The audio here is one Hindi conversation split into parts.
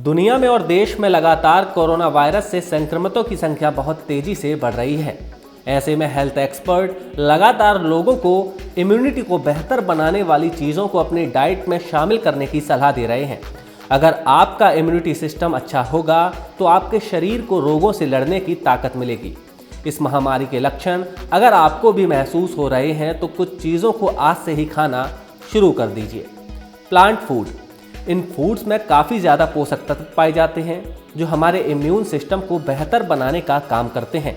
दुनिया में और देश में लगातार कोरोना वायरस से संक्रमितों की संख्या बहुत तेजी से बढ़ रही है। ऐसे में हेल्थ एक्सपर्ट लगातार लोगों को इम्यूनिटी को बेहतर बनाने वाली चीज़ों को अपनी डाइट में शामिल करने की सलाह दे रहे हैं। अगर आपका इम्यूनिटी सिस्टम अच्छा होगा तो आपके शरीर को रोगों से लड़ने की ताकत मिलेगी। इस महामारी के लक्षण अगर आपको भी महसूस हो रहे हैं तो कुछ चीज़ों को आज से ही खाना शुरू कर दीजिए। प्लांट फूड, इन फूड्स में काफ़ी ज़्यादा पोषक तत्व पाए जाते हैं जो हमारे इम्यून सिस्टम को बेहतर बनाने का काम करते हैं।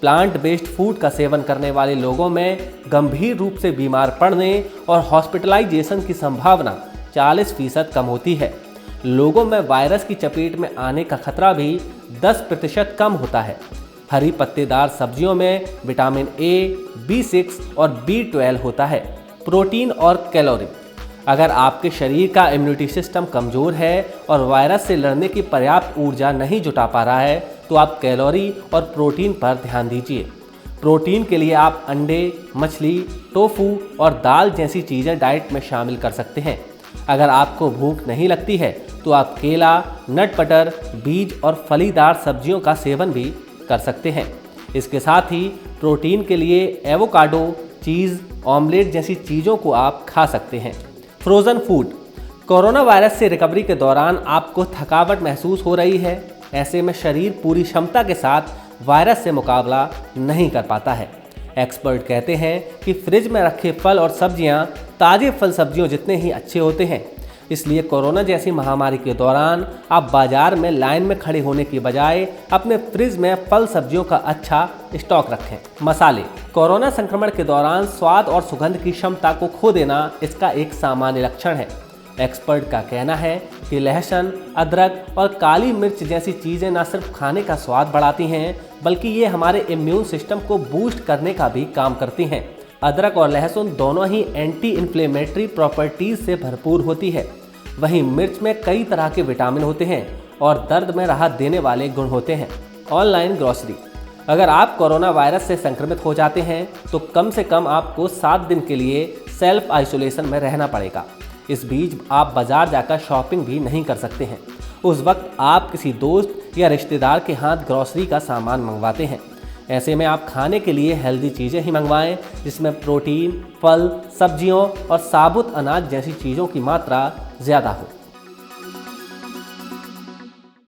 प्लांट बेस्ड फूड का सेवन करने वाले लोगों में गंभीर रूप से बीमार पड़ने और हॉस्पिटलाइजेशन की संभावना 40% कम होती है। लोगों में वायरस की चपेट में आने का खतरा भी 10% कम होता है। हरी पत्तेदार सब्जियों में विटामिन ए, B6 और B12 होता है। प्रोटीन और कैलोरी, अगर आपके शरीर का इम्यूनिटी सिस्टम कमज़ोर है और वायरस से लड़ने की पर्याप्त ऊर्जा नहीं जुटा पा रहा है तो आप कैलोरी और प्रोटीन पर ध्यान दीजिए। प्रोटीन के लिए आप अंडे, मछली, टोफू और दाल जैसी चीज़ें डाइट में शामिल कर सकते हैं। अगर आपको भूख नहीं लगती है तो आप केला, नट बटर, बीज और फलीदार सब्जियों का सेवन भी कर सकते हैं। इसके साथ ही प्रोटीन के लिए एवोकाडो, चीज़, ऑमलेट जैसी चीज़ों को आप खा सकते हैं। फ्रोज़न फूड, कोरोना वायरस से रिकवरी के दौरान आपको थकावट महसूस हो रही है। ऐसे में शरीर पूरी क्षमता के साथ वायरस से मुकाबला नहीं कर पाता है। एक्सपर्ट कहते हैं कि फ्रिज में रखे फल और सब्जियां ताज़े फल सब्जियों जितने ही अच्छे होते हैं। इसलिए कोरोना जैसी महामारी के दौरान आप बाजार में लाइन में खड़े होने की बजाय अपने फ्रिज में फल सब्जियों का अच्छा स्टॉक रखें। मसाले, कोरोना संक्रमण के दौरान स्वाद और सुगंध की क्षमता को खो देना इसका एक सामान्य लक्षण है। एक्सपर्ट का कहना है कि लहसुन, अदरक और काली मिर्च जैसी चीज़ें न सिर्फ खाने का स्वाद बढ़ाती हैं बल्कि ये हमारे इम्यून सिस्टम को बूस्ट करने का भी काम करती हैं। अदरक और लहसुन दोनों ही एंटी इन्फ्लेमेटरी प्रॉपर्टीज से भरपूर होती है। वहीं मिर्च में कई तरह के विटामिन होते हैं और दर्द में राहत देने वाले गुण होते हैं। ऑनलाइन ग्रोसरी, अगर आप कोरोना वायरस से संक्रमित हो जाते हैं तो कम से कम आपको 7 दिन के लिए सेल्फ आइसोलेशन में रहना पड़ेगा। इस बीच आप बाजार जाकर शॉपिंग भी नहीं कर सकते हैं। उस वक्त आप किसी दोस्त या रिश्तेदार के हाथ ग्रोसरी का सामान मंगवाते हैं। ऐसे में आप खाने के लिए हेल्दी चीज़ें ही मंगवाएं जिसमें प्रोटीन, फल, सब्जियों और साबुत अनाज जैसी चीज़ों की मात्रा ज़्यादा हो।